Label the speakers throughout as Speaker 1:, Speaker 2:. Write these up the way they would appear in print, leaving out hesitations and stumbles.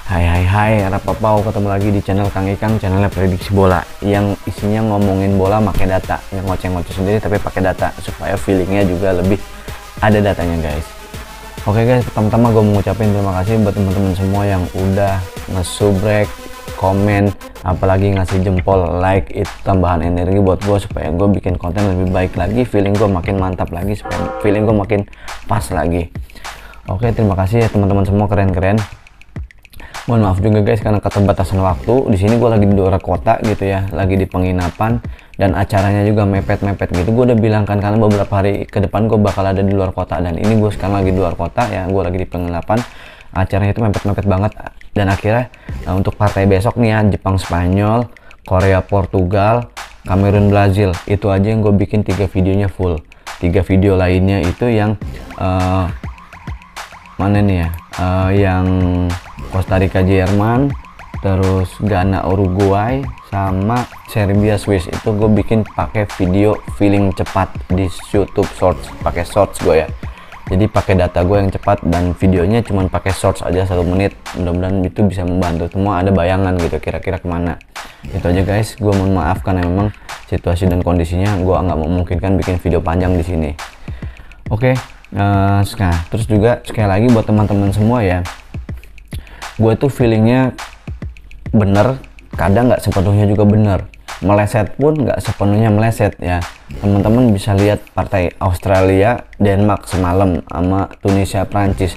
Speaker 1: Hai, Rapapau, ketemu lagi di channel Kang Ikang, channelnya prediksi bola yang isinya ngomongin bola pakai data, yang ngoceh-ngoceh sendiri tapi pakai data supaya feelingnya juga lebih ada datanya guys. Oke guys, pertama-tama gue mau ngucapin terima kasih buat teman-teman semua yang udah nge-subrek, komen, apalagi ngasih jempol, like. Itu tambahan energi buat gue supaya gue bikin konten lebih baik lagi, feeling gue makin mantap lagi, supaya feeling gue makin pas lagi. Oke, terima kasih ya teman-teman semua, keren-keren. Mohon maaf juga guys karena keterbatasan waktu. Di sini gue lagi di luar kota gitu ya, lagi di penginapan dan acaranya juga mepet-mepet gitu. Gue udah bilang kan karena beberapa hari ke depan gue bakal ada di luar kota, dan ini gue sekarang lagi di luar kota ya, gue lagi di penginapan. Acaranya itu mepet-mepet banget, dan akhirnya untuk partai besok nih ya, Jepang Spanyol, Korea Portugal, Kamerun Brazil, itu aja yang gue bikin 3 videonya full. 3 video lainnya itu yang mana nih ya, yang Costa Rica Jerman, terus Ghana Uruguay, sama Serbia Swiss, itu gue bikin pakai video feeling cepat di YouTube Shorts, pakai Shorts gue ya. Jadi pakai data gue yang cepat dan videonya cuman pakai Shorts aja 1 menit. Mudah-mudahan itu bisa membantu semua ada bayangan gitu kira-kira kemana. Itu aja guys, gue mohon maaf karena memang situasi dan kondisinya gue nggak memungkinkan bikin video panjang di sini. Oke. Nah, terus juga sekali lagi buat teman-teman semua ya, gue tuh feelingnya bener, kadang nggak sepenuhnya juga bener, meleset pun nggak sepenuhnya meleset ya. Teman-teman bisa lihat partai Australia Denmark semalam sama Tunisia Prancis,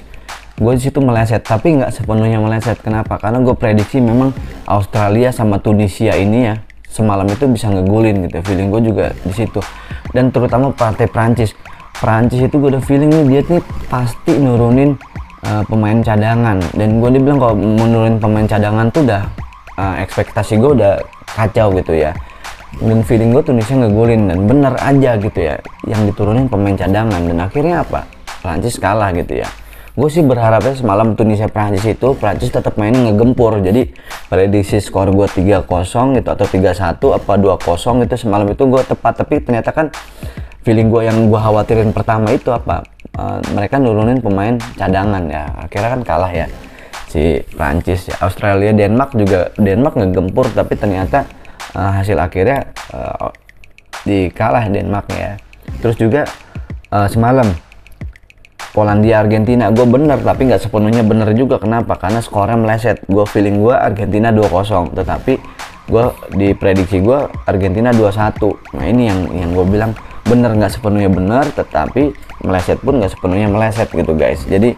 Speaker 1: gue di situ meleset tapi nggak sepenuhnya meleset. Kenapa? Karena gue prediksi memang Australia sama Tunisia ini ya semalam itu bisa ngegolin gitu, feeling gue juga di situ. Dan terutama partai Prancis itu gue udah feeling nih, dia nih pasti nurunin pemain cadangan, dan gue dibilang kalau menurunin pemain cadangan tuh udah ekspektasi gue udah kacau gitu ya. Dan feeling gue Tunisia ngegolin, dan bener aja gitu ya yang diturunin pemain cadangan, dan akhirnya apa, Prancis kalah gitu ya. Gue sih berharapnya semalam Tunisia Prancis itu Prancis tetap mainnya ngegempur, jadi prediksi skor gue 3-0 gitu atau 3-1 apa 2-0 gitu semalam itu gue tepat. Tapi ternyata kan feeling gue yang gue khawatirin pertama itu apa, mereka nurunin pemain cadangan ya, akhirnya kan kalah ya si Prancis ya. Australia Denmark juga, Denmark ngegempur tapi ternyata hasil akhirnya dikalah Denmark ya. Terus juga semalam Polandia Argentina, gue bener tapi nggak sepenuhnya bener juga. Kenapa? Karena skornya meleset. Gue feeling gue Argentina 2-0, tetapi gue di prediksi gue Argentina 2-1. Nah ini yang gue bilang bener, nggak sepenuhnya bener tetapi meleset pun nggak sepenuhnya meleset gitu guys. Jadi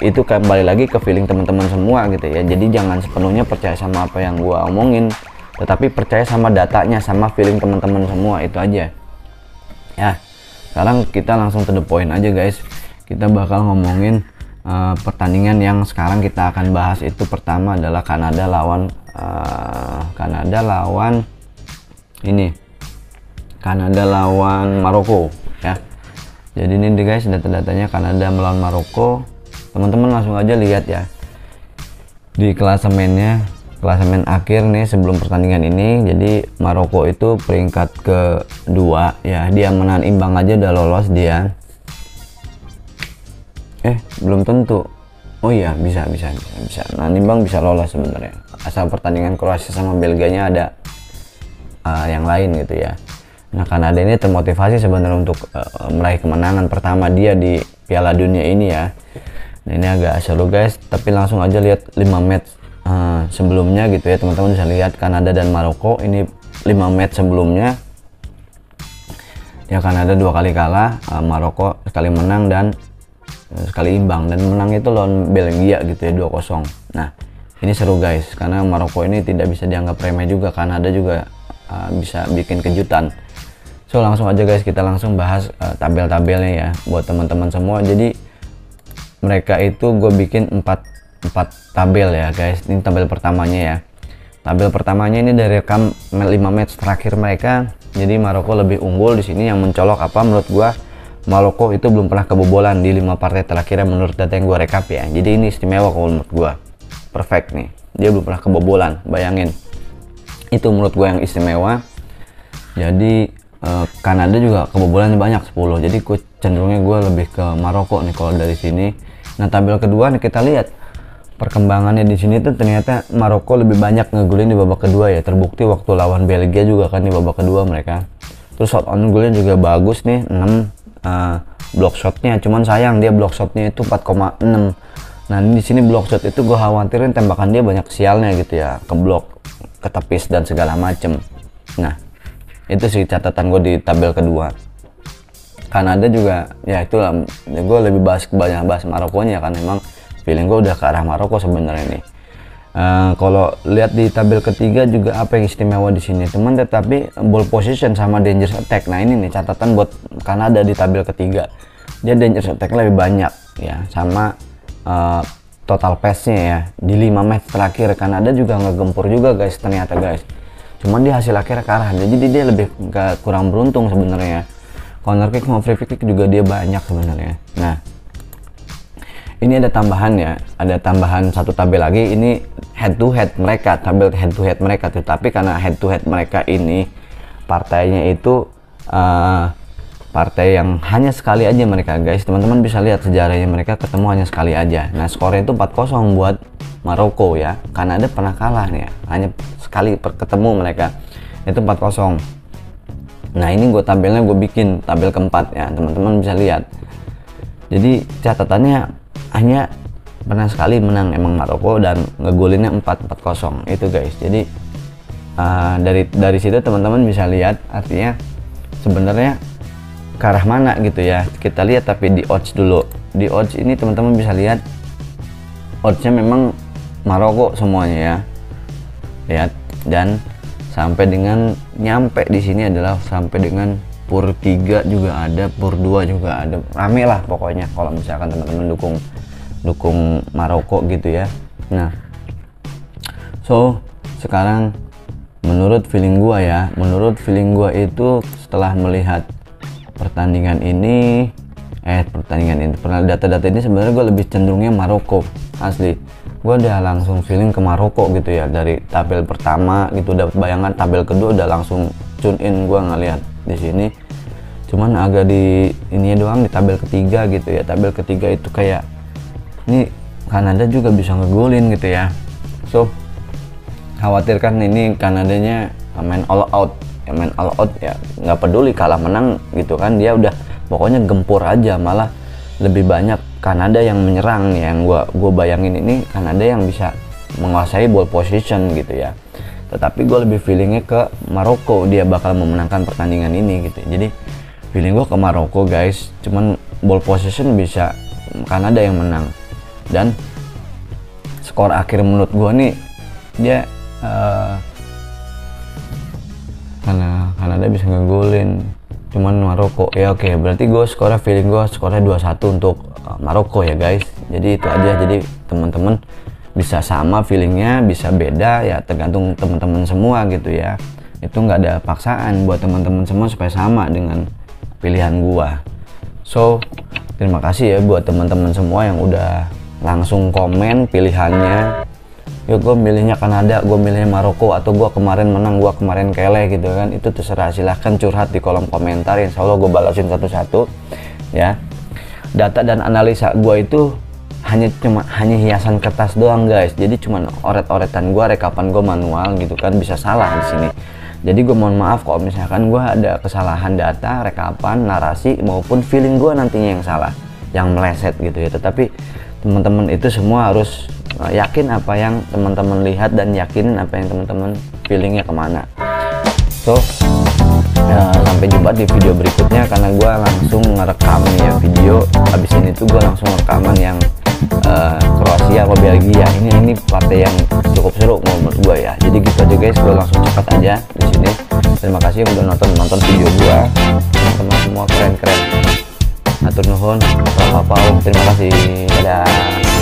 Speaker 1: itu kembali lagi ke feeling teman-teman semua gitu ya. Jadi jangan sepenuhnya percaya sama apa yang gue omongin, tetapi percaya sama datanya, sama feeling teman-teman semua. Itu aja ya. Sekarang kita langsung to the point aja guys. Kita bakal ngomongin pertandingan yang sekarang kita akan bahas. Itu pertama adalah Kanada lawan Kanada lawan Maroko ya. Jadi ini guys data-datanya Kanada melawan Maroko. Teman-teman langsung aja lihat ya di klasemennya, klasemen akhir nih sebelum pertandingan ini. Jadi Maroko itu peringkat kedua ya, dia menahan imbang aja udah lolos dia. Belum tentu. Oh iya, bisa. Nah, imbang bisa lolos sebenarnya. Asal pertandingan Kroasia sama Belgianya ada yang lain gitu ya. Nah, Kanada ini termotivasi sebenarnya untuk meraih kemenangan pertama dia di Piala Dunia ini ya. Nah, ini agak seru guys, tapi langsung aja lihat 5 match sebelumnya gitu ya. Teman-teman bisa lihat Kanada dan Maroko ini 5 match sebelumnya. Ya, Kanada 2 kali kalah, Maroko sekali menang dan sekali imbang, dan menang itu lawan Belgia gitu ya 2-0. Nah ini seru guys karena Maroko ini tidak bisa dianggap remeh juga, Kanada juga bisa bikin kejutan. So langsung aja guys kita langsung bahas tabel-tabelnya ya buat teman-teman semua. Jadi mereka itu gue bikin 4 tabel ya guys. Ini tabel pertamanya ya. Tabel pertamanya ini dari rekam 5 match terakhir mereka. Jadi Maroko lebih unggul di sini. Yang mencolok apa menurut gue, Maroko itu belum pernah kebobolan di 5 partai terakhirnya menurut data yang gue rekap ya. Jadi ini istimewa kalau menurut gue, perfect nih, dia belum pernah kebobolan, bayangin. Itu menurut gue yang istimewa. Jadi Kanada juga kebobolannya banyak 10, jadi cenderungnya gue lebih ke Maroko nih kalau dari sini. Nah tabel kedua nih kita lihat perkembangannya di sini tuh ternyata Maroko lebih banyak ngegolin di babak kedua ya, terbukti waktu lawan Belgia juga kan di babak kedua mereka. Terus shot on goalnya juga bagus nih, 6 block shotnya, cuman sayang dia block shotnya itu 4,6. Nah di sini block shot itu gue khawatirin tembakan dia banyak sialnya gitu ya, ke blok, ke tepis dan segala macem. Nah itu sih catatan gue di tabel kedua. Kanada juga ya itulah, gue lebih banyak bahas Marokonya kan, emang feeling gue udah ke arah Maroko sebenarnya nih. Kalau lihat di tabel ketiga juga apa yang istimewa di sini, teman, tetapi ball position sama dangerous attack. Nah ini nih catatan buat Kanada di tabel ketiga, dia dangerous attack lebih banyak ya, sama total pass-nya ya. Di 5 match terakhir Kanada juga ngegempur juga guys ternyata guys, cuman dia hasil akhirnya kalah, jadi dia lebih kurang beruntung sebenarnya. Corner kick sama free kick juga dia banyak sebenarnya. Nah ini ada tambahan ya, ada tambahan satu tabel lagi, ini head to head mereka, tabel head to head mereka. Tetapi karena head to head mereka ini partainya itu partai yang hanya sekali aja mereka guys, teman-teman bisa lihat sejarahnya, mereka ketemu hanya sekali aja. Nah skornya itu 4-0 buat Maroko ya. Kanada pernah kalah nih ya, hanya sekali ketemu mereka, itu 4-0. Nah ini gue tabelnya gue bikin tabel keempat ya, teman-teman bisa lihat. Jadi catatannya hanya pernah sekali menang emang Maroko, dan ngegolinnya 4-0 itu guys. Jadi dari situ teman-teman bisa lihat artinya sebenarnya ke arah mana gitu ya. Kita lihat tapi di odds dulu. Di odds ini teman-teman bisa lihat oddsnya memang Maroko semuanya ya. Lihat, dan sampai dengan nyampe di sini adalah sampai dengan pur 3 juga ada, pur 2 juga ada. Rame lah pokoknya kalau misalkan teman-teman dukung Maroko gitu ya. Nah so sekarang menurut feeling gua ya, menurut feeling gua itu setelah melihat pertandingan ini data-data ini sebenarnya gue lebih cenderungnya Maroko asli. Gue udah langsung feeling ke Maroko gitu ya, dari tabel pertama gitu dapat bayangan, tabel kedua udah langsung tune in gue ngeliat di sini. Cuman agak di ini doang di tabel ketiga gitu ya, tabel ketiga itu kayak ini Kanada juga bisa ngegolin gitu ya. So khawatirkan ini Kanadanya main all out ya, nggak peduli kalah menang gitu kan, dia udah pokoknya gempur aja. Malah lebih banyak Kanada yang menyerang nih, yang gua bayangin ini Kanada yang bisa menguasai ball position gitu ya. Tetapi gue lebih feelingnya ke Maroko, dia bakal memenangkan pertandingan ini gitu. Jadi feeling gue ke Maroko guys, cuman ball position bisa Kanada yang menang. Dan skor akhir menurut gue nih dia Kanada bisa ngegolin, cuman Maroko ya. Oke, berarti gue feeling gue skornya 2-1 untuk Maroko ya guys. Jadi itu aja, jadi teman-teman bisa sama feelingnya, bisa beda ya, tergantung teman-teman semua gitu ya. Itu nggak ada paksaan buat teman-teman semua supaya sama dengan pilihan gua. So terima kasih ya buat teman-teman semua yang udah langsung komen pilihannya. Yuk, gue milihnya Kanada, gue milihnya Maroko, atau gue kemarin menang, gue kemarin keleh gitu kan. Itu terserah, silahkan curhat di kolom komentar, insya Allah gue balasin satu-satu ya. Data dan analisa gue itu hanya hiasan kertas doang guys. Jadi cuman oret-oretan gue, rekapan gue manual gitu kan, bisa salah di sini. Jadi gue mohon maaf kalau misalkan gue ada kesalahan data, rekapan, narasi maupun feeling gue nantinya yang salah, yang meleset gitu ya. Tetapi teman-teman itu semua harus yakin apa yang teman-teman lihat dan yakinin apa yang teman-teman feelingnya kemana. So sampai jumpa di video berikutnya, karena gue langsung ngerekam ya video. Habis ini tuh gue langsung rekaman yang Kroasia atau Belgia. Ini partai yang cukup seru menurut gue ya. Jadi gitu aja guys, gue langsung cepat aja di sini. Terima kasih yang udah nonton video gue, teman-teman semua keren-keren. Atur nuhun, terima kasih, dadah.